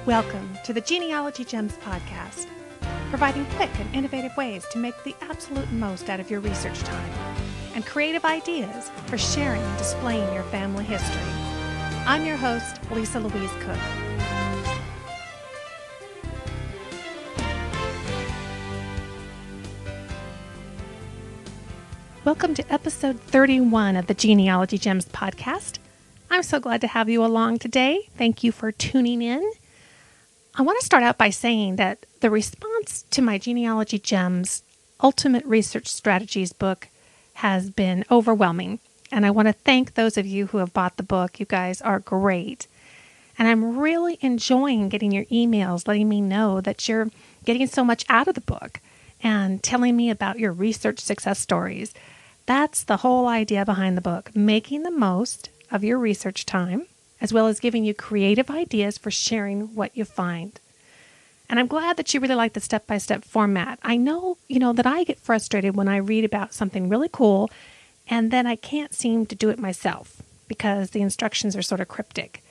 Welcome to the Genealogy Gems podcast, providing quick and innovative ways to make the absolute most out of your research time and creative ideas for sharing and displaying your family history. I'm your host, Louise Cooke. Welcome to episode 31 of the Genealogy Gems podcast. I'm so glad to have you along today. Thank you for tuning in. I want to start out by saying that the response to my Genealogy Gems Ultimate Research Strategies book has been overwhelming. And I want to thank those of you who have bought the book. You guys are great. And I'm really enjoying getting your emails, letting me know that you're getting so much out of the book and telling me about your research success stories. That's the whole idea behind the book, making the most of your research time, as well as giving you creative ideas for sharing what you find. And I'm glad that you really like the step-by-step format. I know, that I get frustrated when I read about something really cool, and then I can't seem to do it myself because the instructions are sort of cryptic.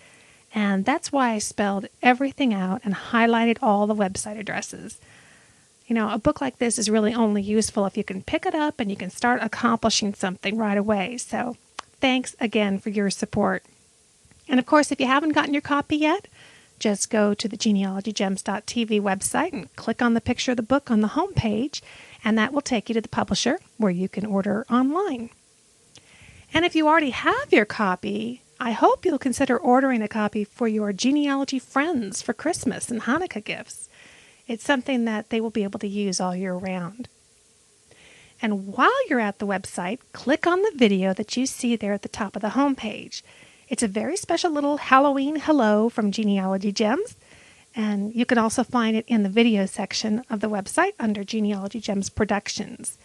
And that's why I spelled everything out and highlighted all the website addresses. A book like this is really only useful if you can pick it up and you can start accomplishing something right away. So thanks again for your support. And of course, if you haven't gotten your copy yet, just go to the genealogygems.tv website and click on the picture of the book on the home page, and that will take you to the publisher where you can order online. And if you already have your copy, I hope you'll consider ordering a copy for your genealogy friends for Christmas and Hanukkah gifts. It's something that they will be able to use all year round. And while you're at the website, click on the video that you see there at the top of the home page. It's a very special little Halloween hello from Genealogy Gems, and you can also find it in the video section of the website under Genealogy Gems Productions.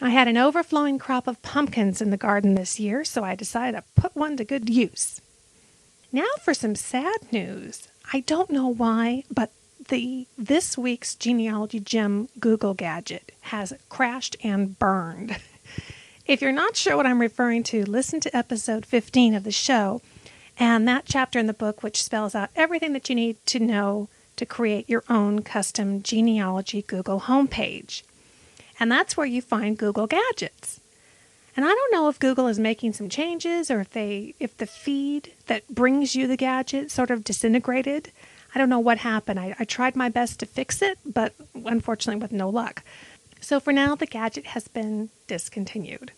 I had an overflowing crop of pumpkins in the garden this year, so I decided to put one to good use. Now for some sad news. I don't know why, but this week's Genealogy Gem Google gadget has crashed and burned. If you're not sure what I'm referring to, listen to episode 15 of the show and that chapter in the book which spells out everything that you need to know to create your own custom genealogy Google homepage. And that's where you find Google gadgets. And I don't know if Google is making some changes or if the feed that brings you the gadget sort of disintegrated. I don't know what happened. I tried my best to fix it, but unfortunately with no luck. So for now, the gadget has been discontinued.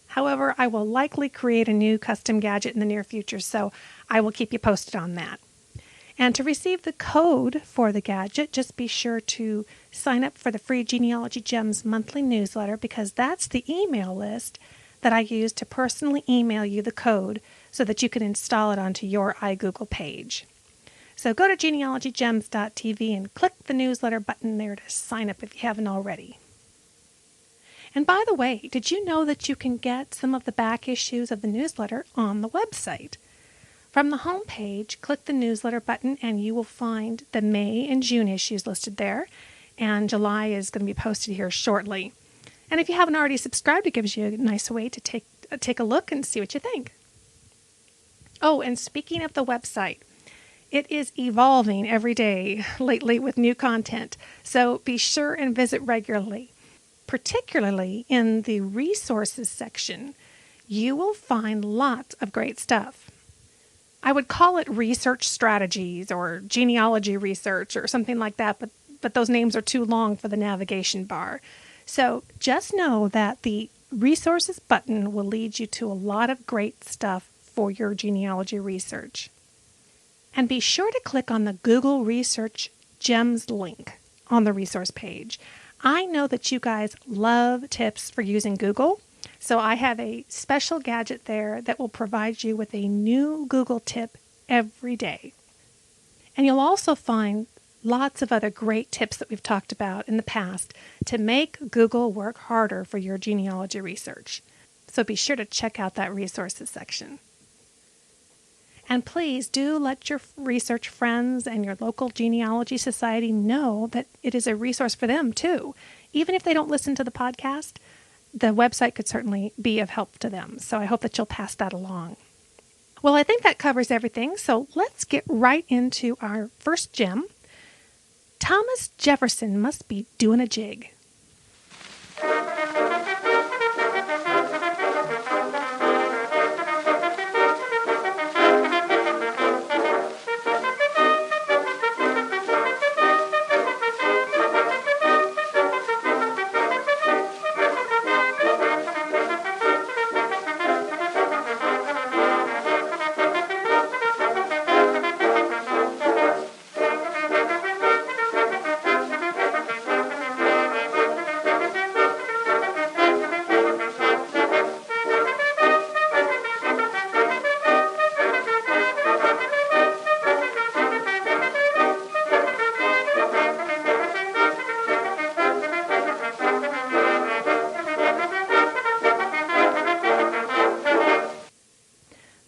However, I will likely create a new custom gadget in the near future, so I will keep you posted on that. And to receive the code for the gadget, just be sure to sign up for the free Genealogy Gems monthly newsletter, because that's the email list that I use to personally email you the code so that you can install it onto your iGoogle page. So go to genealogygems.tv and click the newsletter button there to sign up if you haven't already. And by the way, did you know that you can get some of the back issues of the newsletter on the website? From the home page, click the newsletter button and you will find the May and June issues listed there. And July is going to be posted here shortly. And if you haven't already subscribed, it gives you a nice way to take a look and see what you think. Oh, and speaking of the website, it is evolving every day lately with new content. So be sure and visit regularly. Particularly in the resources section, you will find lots of great stuff. I would call it research strategies or genealogy research or something like that, but those names are too long for the navigation bar. So just know that the resources button will lead you to a lot of great stuff for your genealogy research. And be sure to click on the Google Research Gems link on the resource page. I know that you guys love tips for using Google, so I have a special gadget there that will provide you with a new Google tip every day. And you'll also find lots of other great tips that we've talked about in the past to make Google work harder for your genealogy research. So be sure to check out that resources section. And please do let your research friends and your local genealogy society know that it is a resource for them too. Even if they don't listen to the podcast, the website could certainly be of help to them. So I hope that you'll pass that along. Well, I think that covers everything, so let's get right into our first gem. Thomas Jefferson must be doing a jig.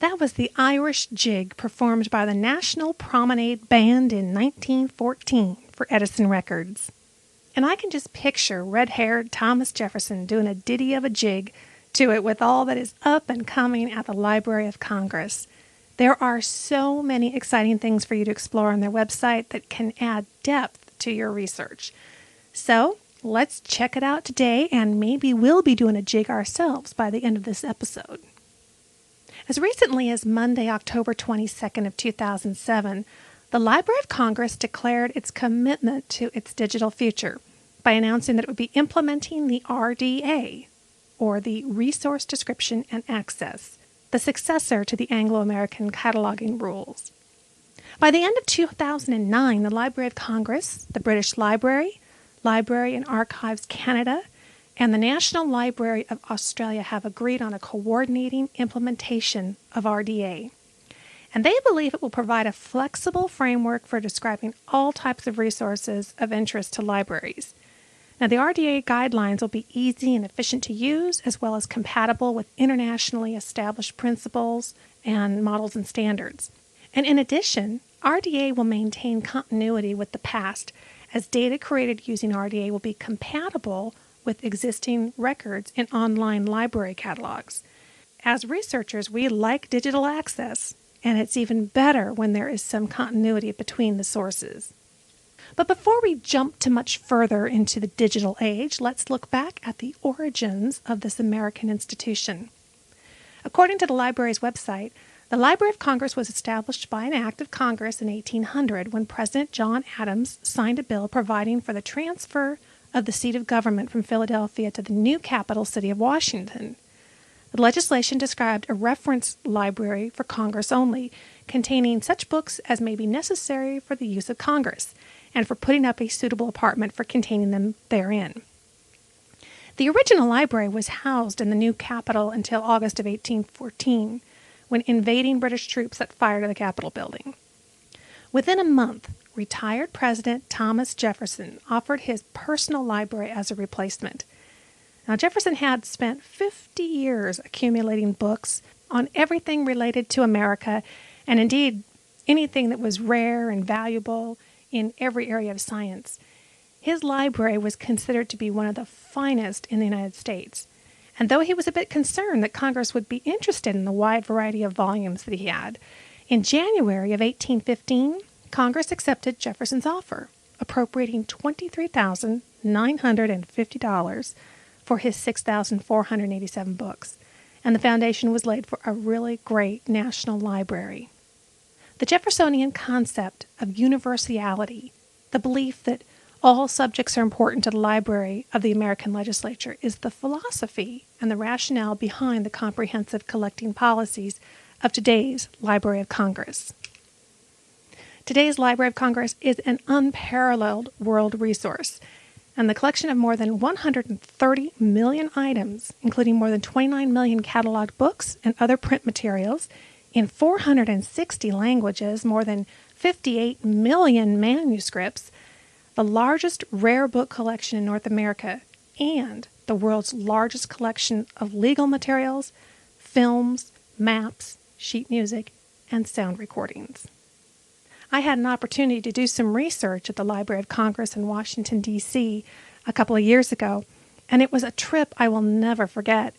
That was the Irish jig performed by the National Promenade Band in 1914 for Edison Records. And I can just picture red-haired Thomas Jefferson doing a ditty of a jig to it with all that is up and coming at the Library of Congress. There are so many exciting things for you to explore on their website that can add depth to your research. So let's check it out today, and maybe we'll be doing a jig ourselves by the end of this episode. As recently as Monday, October 22nd of 2007, the Library of Congress declared its commitment to its digital future by announcing that it would be implementing the RDA, or the Resource Description and Access, the successor to the Anglo-American cataloging rules. By the end of 2009, the Library of Congress, the British Library, Library and Archives Canada, and the National Library of Australia have agreed on a coordinating implementation of RDA. And they believe it will provide a flexible framework for describing all types of resources of interest to libraries. Now, the RDA guidelines will be easy and efficient to use, as well as compatible with internationally established principles and models and standards. And in addition, RDA will maintain continuity with the past, as data created using RDA will be compatible with existing records in online library catalogs. As researchers, we like digital access, and it's even better when there is some continuity between the sources. But before we jump too much further into the digital age, let's look back at the origins of this American institution. According to the library's website, the Library of Congress was established by an act of Congress in 1800 when President John Adams signed a bill providing for the transfer of the seat of government from Philadelphia to the new capital city of Washington. The legislation described a reference library for Congress only, containing such books as may be necessary for the use of Congress, and for putting up a suitable apartment for containing them therein. The original library was housed in the new capital until August of 1814, when invading British troops set fire to the Capitol building. Within a month, retired President Thomas Jefferson offered his personal library as a replacement. Now, Jefferson had spent 50 years accumulating books on everything related to America, and indeed anything that was rare and valuable in every area of science. His library was considered to be one of the finest in the United States. And though he was a bit concerned that Congress would be interested in the wide variety of volumes that he had, in January of 1815, Congress accepted Jefferson's offer, appropriating $23,950 for his 6,487 books, and the foundation was laid for a really great national library. The Jeffersonian concept of universality, the belief that all subjects are important to the library of the American legislature, is the philosophy and the rationale behind the comprehensive collecting policies of today's Library of Congress. Today's Library of Congress is an unparalleled world resource, and the collection of more than 130 million items, including more than 29 million cataloged books and other print materials, in 460 languages, more than 58 million manuscripts, the largest rare book collection in North America, and the world's largest collection of legal materials, films, maps, sheet music, and sound recordings. I had an opportunity to do some research at the Library of Congress in Washington, D.C. a couple of years ago, and it was a trip I will never forget.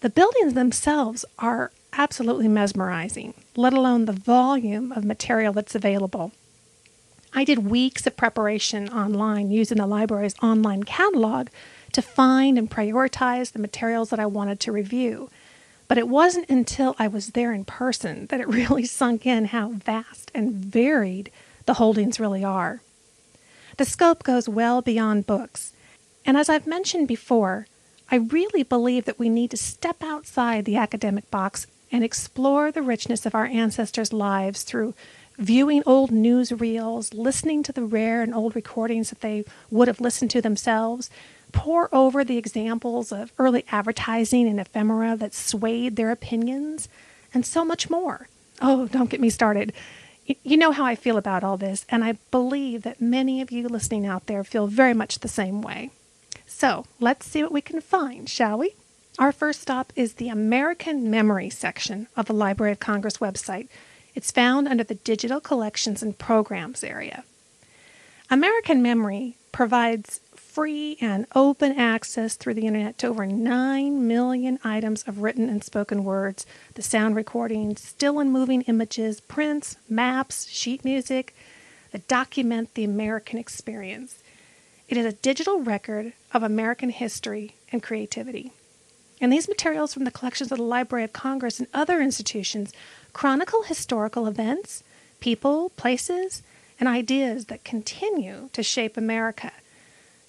The buildings themselves are absolutely mesmerizing, let alone the volume of material that's available. I did weeks of preparation online using the library's online catalog to find and prioritize the materials that I wanted to review. But it wasn't until I was there in person that it really sunk in how vast and varied the holdings really are. The scope goes well beyond books. And as I've mentioned before, I really believe that we need to step outside the academic box and explore the richness of our ancestors' lives through viewing old newsreels, listening to the rare and old recordings that they would have listened to themselves, pore over the examples of early advertising and ephemera that swayed their opinions, and so much more. Oh, don't get me started. You know how I feel about all this, and I believe that many of you listening out there feel very much the same way. So let's see what we can find, shall we? Our first stop is the American Memory section of the Library of Congress website. It's found under the Digital Collections and Programs area. American Memory provides free and open access through the internet to over 9 million items of written and spoken words, the sound recordings, still and moving images, prints, maps, sheet music that document the American experience. It is a digital record of American history and creativity. And these materials from the collections of the Library of Congress and other institutions chronicle historical events, people, places, and ideas that continue to shape America.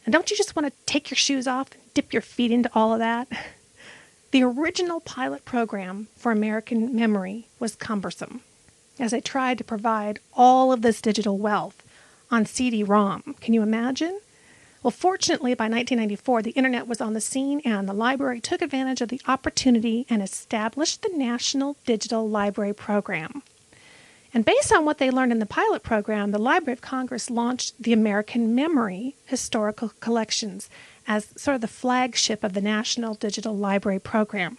And don't you just want to take your shoes off and dip your feet into all of that? The original pilot program for American Memory was cumbersome, as they tried to provide all of this digital wealth on CD-ROM. Can you imagine? Well, fortunately, by 1994, the internet was on the scene, and the library took advantage of the opportunity and established the National Digital Library Program. And based on what they learned in the pilot program, the Library of Congress launched the American Memory Historical Collections as sort of the flagship of the National Digital Library Program.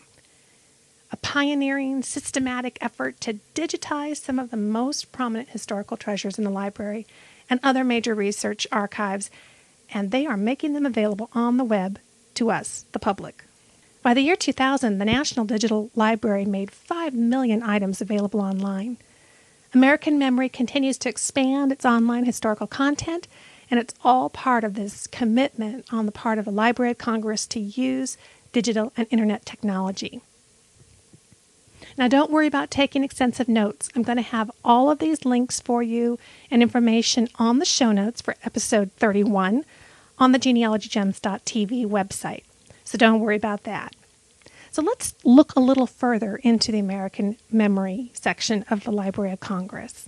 A pioneering, systematic effort to digitize some of the most prominent historical treasures in the library and other major research archives, and they are making them available on the web to us, the public. By the year 2000, the National Digital Library made 5 million items available online. American Memory continues to expand its online historical content, and it's all part of this commitment on the part of the Library of Congress to use digital and internet technology. Now, don't worry about taking extensive notes. I'm going to have all of these links for you and information on the show notes for episode 31 on the genealogygems.tv website. So don't worry about that. So let's look a little further into the American Memory section of the Library of Congress.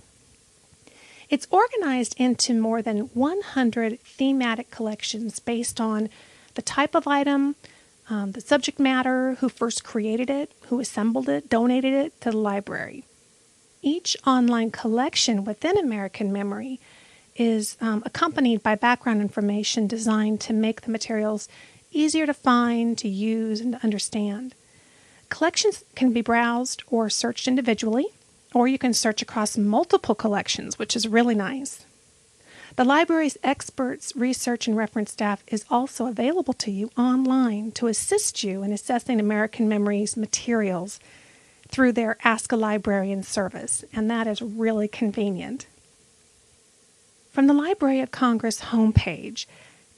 It's organized into more than 100 thematic collections based on the type of item, the subject matter, who first created it, who assembled it, donated it to the library. Each online collection within American Memory is accompanied by background information designed to make the materials easier to find, to use, and to understand. Collections can be browsed or searched individually, or you can search across multiple collections, which is really nice. The library's experts, research, and reference staff is also available to you online to assist you in assessing American Memory's materials through their Ask a Librarian service, and that is really convenient. From the Library of Congress homepage,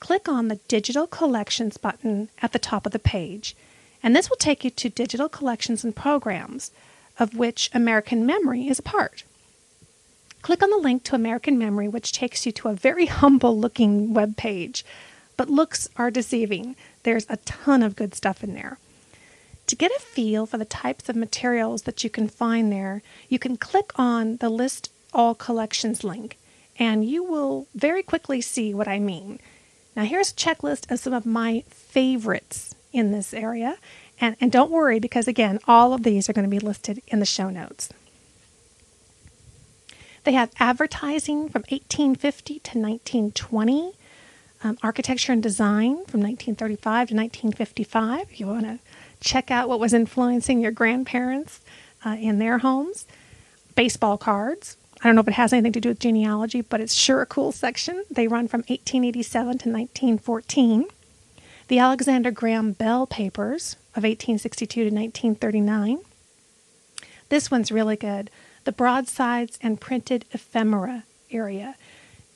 click on the Digital Collections button at the top of the page, and this will take you to Digital Collections and Programs, of which American Memory is a part. Click on the link to American Memory, which takes you to a very humble-looking web page, but looks are deceiving. There's a ton of good stuff in there. To get a feel for the types of materials that you can find there, you can click on the List All Collections link, and you will very quickly see what I mean. Now, here's a checklist of some of my favorites in this area, and don't worry, because again, all of these are going to be listed in the show notes. They have advertising from 1850 to 1920, architecture and design from 1935 to 1955. If you want to check out what was influencing your grandparents in their homes. Baseball cards. I don't know if it has anything to do with genealogy, but it's sure a cool section. They run from 1887 to 1914. The Alexander Graham Bell papers of 1862 to 1939. This one's really good. The broadsides and printed ephemera area.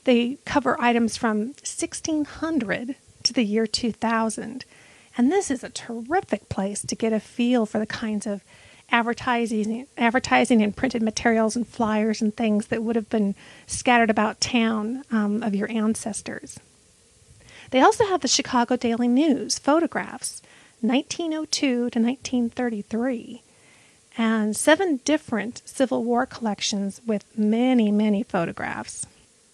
They cover items from 1600 to the year 2000. And this is a terrific place to get a feel for the kinds of advertising and printed materials and flyers and things that would have been scattered about town of your ancestors. They also have the Chicago Daily News photographs, 1902 to 1933, and 7 different Civil War collections with many, many photographs.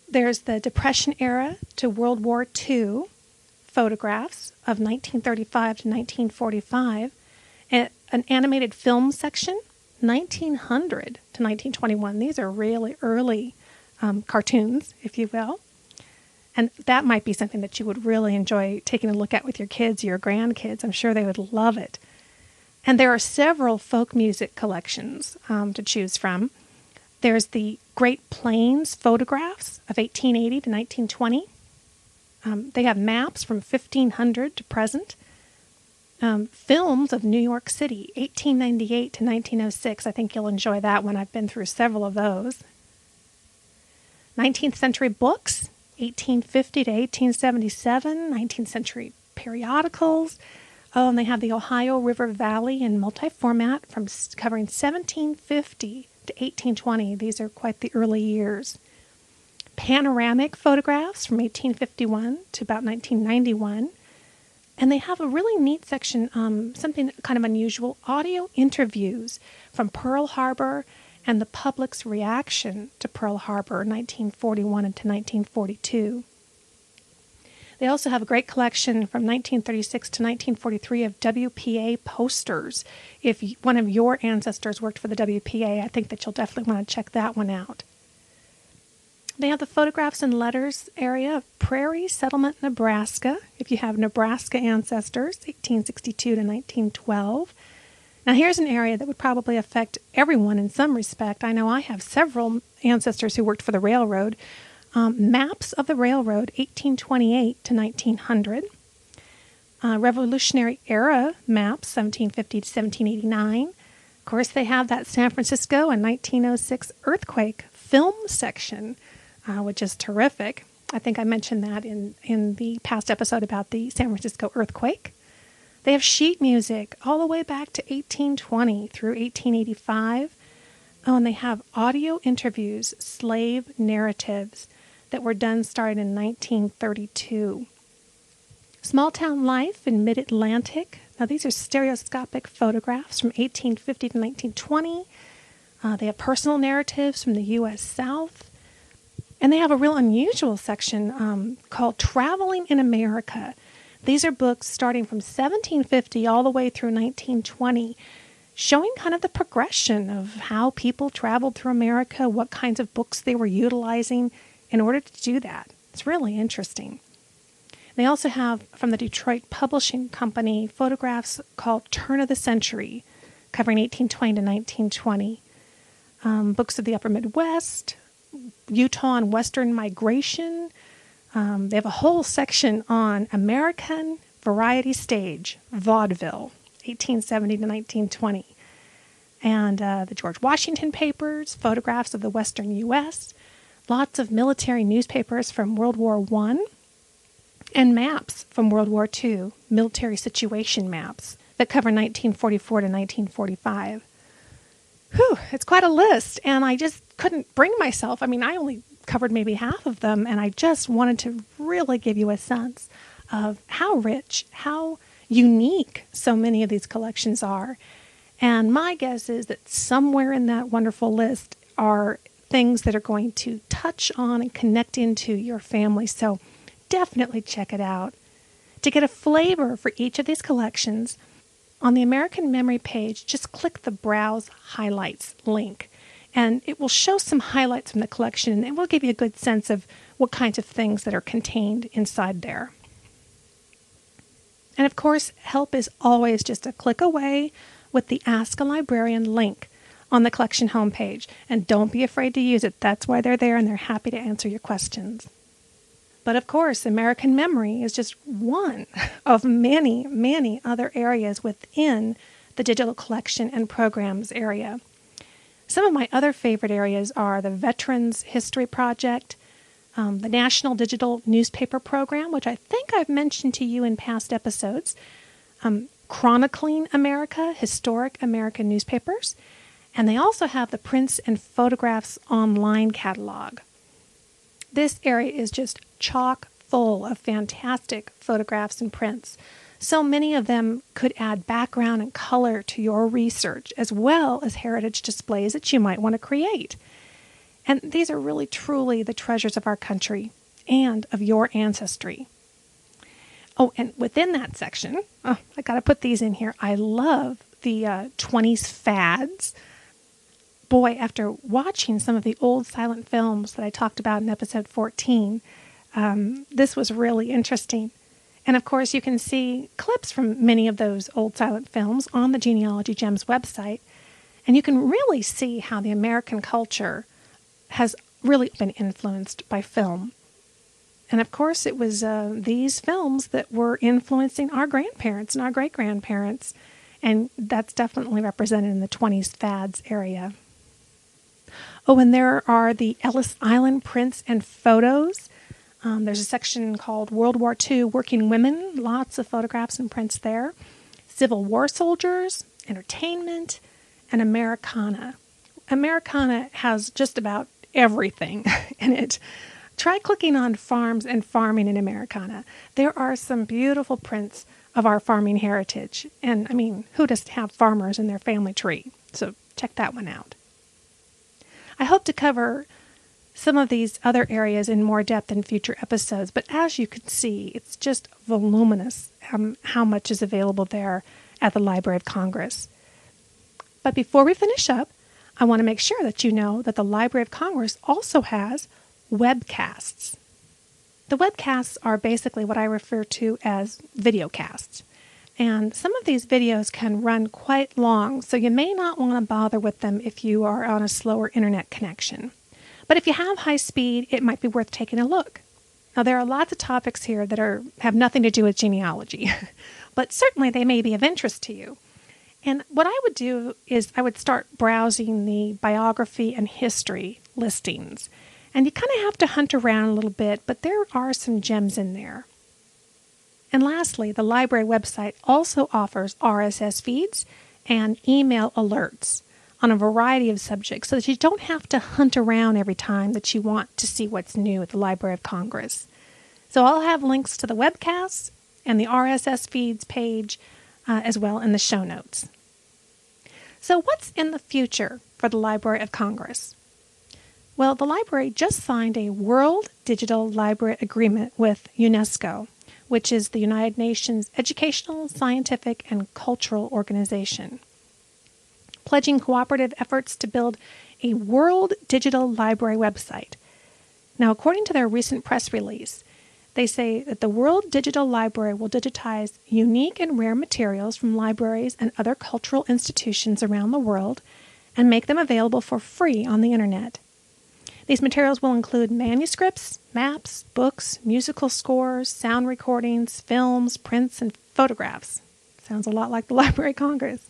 There's the Depression era to World War II photographs of 1935 to 1945, an animated film section, 1900 to 1921. These are really early cartoons, if you will. And that might be something that you would really enjoy taking a look at with your kids, your grandkids. I'm sure they would love it. And there are several folk music collections to choose from. There's the Great Plains photographs of 1880 to 1920. They have maps from 1500 to present. Films of New York City, 1898 to 1906. I think you'll enjoy that one. I've been through several of those. 19th century books, 1850 to 1877, 19th century periodicals. Oh, and they have the Ohio River Valley in multi-format from covering 1750 to 1820. These are quite the early years. Panoramic photographs from 1851 to about 1991. And they have a really neat section, something kind of unusual, audio interviews from Pearl Harbor and the public's reaction to Pearl Harbor, 1941 to 1942. They also have a great collection from 1936 to 1943 of WPA posters. If one of your ancestors worked for the WPA, I think that you'll definitely want to check that one out. They have the photographs and letters area of Prairie Settlement, Nebraska, if you have Nebraska ancestors, 1862 to 1912. Now, here's an area that would probably affect everyone in some respect. I know I have several ancestors who worked for the railroad. Maps of the railroad, 1828 to 1900. Revolutionary era maps, 1750 to 1789. Of course, they have that San Francisco and 1906 earthquake film section, which is terrific. I think I mentioned that in the past episode about the San Francisco earthquake. They have sheet music all the way back to 1820 through 1885. Oh, and they have audio interviews, slave narratives that were done starting in 1932. Small town life in mid-Atlantic. Now, these are stereoscopic photographs from 1850 to 1920. They have personal narratives from the U.S. South. And they have a real unusual section called Traveling in America. These are books starting from 1750 all the way through 1920, showing kind of the progression of how people traveled through America, what kinds of books they were utilizing in order to do that. It's really interesting. They also have, from the Detroit Publishing Company, photographs called Turn of the Century, covering 1820 to 1920. Books of the Upper Midwest, Utah and Western migration. They have a whole section on American variety stage, vaudeville, 1870 to 1920. And the George Washington papers, photographs of the Western U.S., lots of military newspapers from World War I, and maps from World War II, military situation maps that cover 1944 to 1945. Whew, it's quite a list, and I just couldn't bring myself. I mean, I only covered maybe half of them, and I just wanted to really give you a sense of how rich, how unique so many of these collections are. And my guess is that somewhere in that wonderful list are things that are going to touch on and connect into your family. So definitely check it out. To get a flavor for each of these collections, on the American Memory page, just click the Browse Highlights link, and it will show some highlights from the collection, and it will give you a good sense of what kinds of things that are contained inside there. And of course, help is always just a click away with the Ask a Librarian link on the collection homepage. And don't be afraid to use it. That's why they're there, and they're happy to answer your questions. But of course, American Memory is just one of many, many other areas within the digital collection and programs area. Some of my other favorite areas are the Veterans History Project, the National Digital Newspaper Program, which I think I've mentioned to you in past episodes, Chronicling America, Historic American Newspapers, and they also have the Prints and Photographs Online Catalog. This area is just chock full of fantastic photographs and prints. So many of them could add background and color to your research, as well as heritage displays that you might want to create. And these are really truly the treasures of our country and of your ancestry. Oh, and within that section, I got to put these in here. I love the 20s fads. Boy, after watching some of the old silent films that I talked about in episode 14, this was really interesting. And of course, you can see clips from many of those old silent films on the Genealogy Gems website. And you can really see how the American culture has really been influenced by film. And of course, it was these films that were influencing our grandparents and our great-grandparents. And that's definitely represented in the 20s fads area. Oh, and there are the Ellis Island prints and photos. There's a section called World War II Working Women, lots of photographs and prints there. Civil War soldiers, entertainment, and Americana. Americana has just about everything in it. Try clicking on farms and farming in Americana. There are some beautiful prints of our farming heritage. And I mean, who doesn't have farmers in their family tree? So check that one out. I hope to cover some of these other areas in more depth in future episodes, but as you can see, it's just voluminous how much is available there at the Library of Congress. But before we finish up, I want to make sure that you know that the Library of Congress also has webcasts. The webcasts are basically what I refer to as videocasts. And some of these videos can run quite long, so you may not want to bother with them if you are on a slower internet connection. But if you have high speed, it might be worth taking a look. Now, there are lots of topics here that have nothing to do with genealogy, but certainly they may be of interest to you. And what I would do is I would start browsing the biography and history listings. And you kind of have to hunt around a little bit, but there are some gems in there. And lastly, the library website also offers RSS feeds and email alerts on a variety of subjects so that you don't have to hunt around every time that you want to see what's new at the Library of Congress. So I'll have links to the webcasts and the RSS feeds page as well in the show notes. So what's in the future for the Library of Congress? Well, the library just signed a World Digital Library Agreement with UNESCO, which is the United Nations Educational, Scientific, and Cultural Organization, pledging cooperative efforts to build a World Digital Library website. Now, according to their recent press release, they say that the World Digital Library will digitize unique and rare materials from libraries and other cultural institutions around the world and make them available for free on the Internet. These materials will include manuscripts, maps, books, musical scores, sound recordings, films, prints, and photographs. Sounds a lot like the Library of Congress.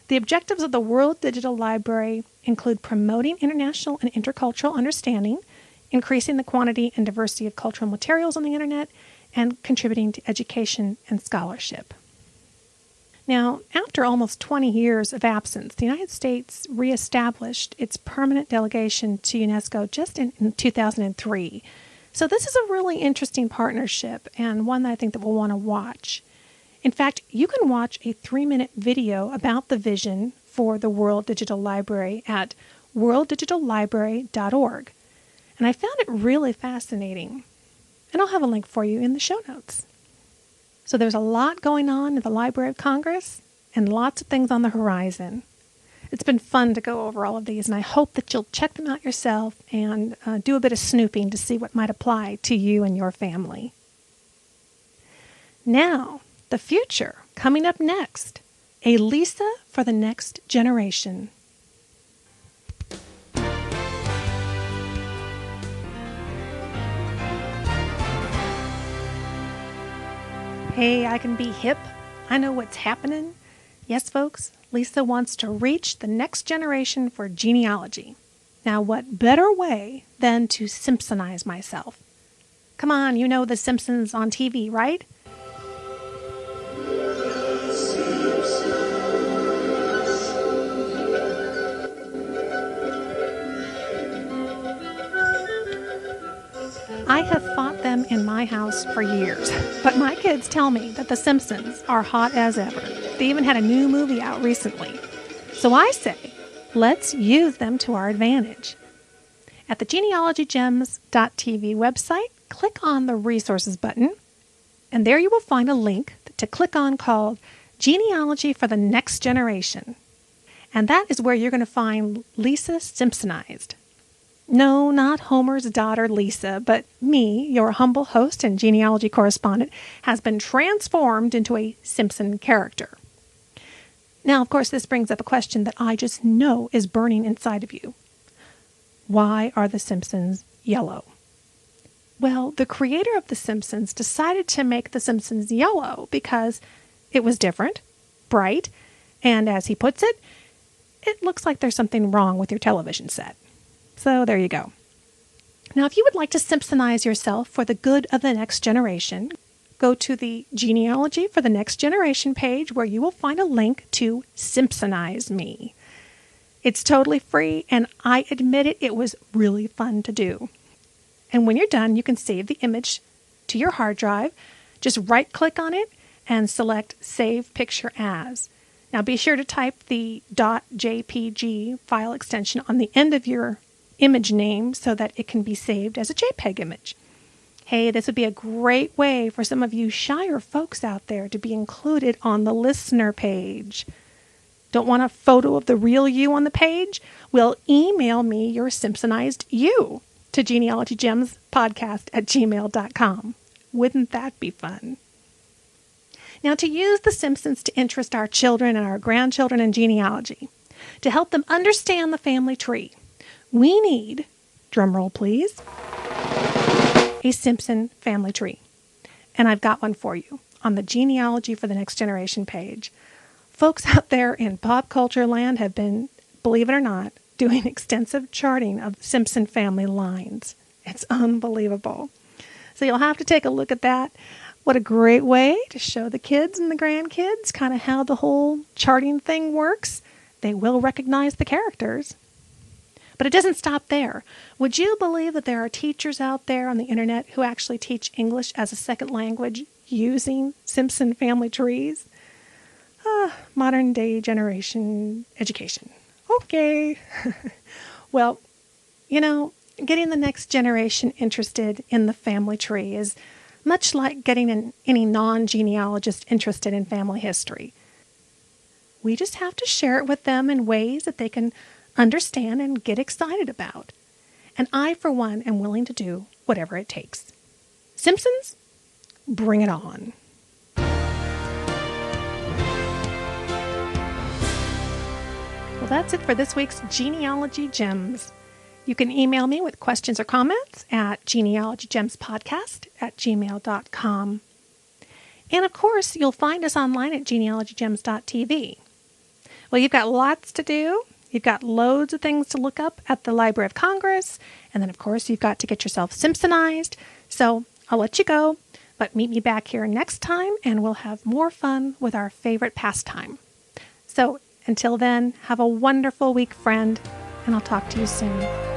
The objectives of the World Digital Library include promoting international and intercultural understanding, increasing the quantity and diversity of cultural materials on the Internet, and contributing to education and scholarship. Now, after almost 20 years of absence, the United States reestablished its permanent delegation to UNESCO just in 2003. So this is a really interesting partnership and one that I think that we'll want to watch. In fact, you can watch a 3-minute video about the vision for the World Digital Library at worlddigitallibrary.org. And I found it really fascinating. And I'll have a link for you in the show notes. So there's a lot going on at the Library of Congress and lots of things on the horizon. It's been fun to go over all of these, and I hope that you'll check them out yourself and do a bit of snooping to see what might apply to you and your family. Now, the future, coming up next, a Lisa for the next generation. Hey, I can be hip. I know what's happening. Yes, folks, Lisa wants to reach the next generation for genealogy. Now, what better way than to Simpsonize myself? Come on, you know The Simpsons on TV, right? I have fought them in my house for years, but my kids tell me that The Simpsons are hot as ever. They even had a new movie out recently. So I say, let's use them to our advantage. At the genealogygems.tv website, click on the Resources button, and there you will find a link to click on called Genealogy for the Next Generation. And that is where you're going to find Lisa Simpsonized. No, not Homer's daughter Lisa, but me, your humble host and genealogy correspondent, has been transformed into a Simpson character. Now, of course, this brings up a question that I just know is burning inside of you. Why are the Simpsons yellow? Well, the creator of The Simpsons decided to make The Simpsons yellow because it was different, bright, and as he puts it, it looks like there's something wrong with your television set. So there you go. Now, if you would like to Simpsonize yourself for the good of the next generation, go to the Genealogy for the Next Generation page where you will find a link to Simpsonize me. It's totally free, and I admit it was really fun to do. And when you're done, you can save the image to your hard drive. Just right-click on it and select Save Picture As. Now, be sure to type the .jpg file extension on the end of your image name so that it can be saved as a JPEG image. Hey, this would be a great way for some of you shyer folks out there to be included on the listener page. Don't want a photo of the real you on the page? Well, email me your Simpsonized you to genealogygemspodcast@gmail.com. Wouldn't that be fun? Now, to use The Simpsons to interest our children and our grandchildren in genealogy, to help them understand the family tree, we need, drumroll please, a Simpson family tree. And I've got one for you on the Genealogy for the Next Generation page. Folks out there in pop culture land have been, believe it or not, doing extensive charting of Simpson family lines. It's unbelievable. So you'll have to take a look at that. What a great way to show the kids and the grandkids kind of how the whole charting thing works. They will recognize the characters. But it doesn't stop there. Would you believe that there are teachers out there on the internet who actually teach English as a second language using Simpson family trees? Modern day generation education. Okay. Well, you know, getting the next generation interested in the family tree is much like getting any non-genealogist interested in family history. We just have to share it with them in ways that they can understand and get excited about. And I, for one, am willing to do whatever it takes. Simpsons, bring it on. Well, that's it for this week's Genealogy Gems. You can email me with questions or comments at genealogygemspodcast@gmail.com. And of course, you'll find us online at genealogygems.tv. Well, you've got lots to do. You've got loads of things to look up at the Library of Congress. And then, of course, you've got to get yourself Simpsonized. So I'll let you go, but meet me back here next time and we'll have more fun with our favorite pastime. So until then, have a wonderful week, friend, and I'll talk to you soon.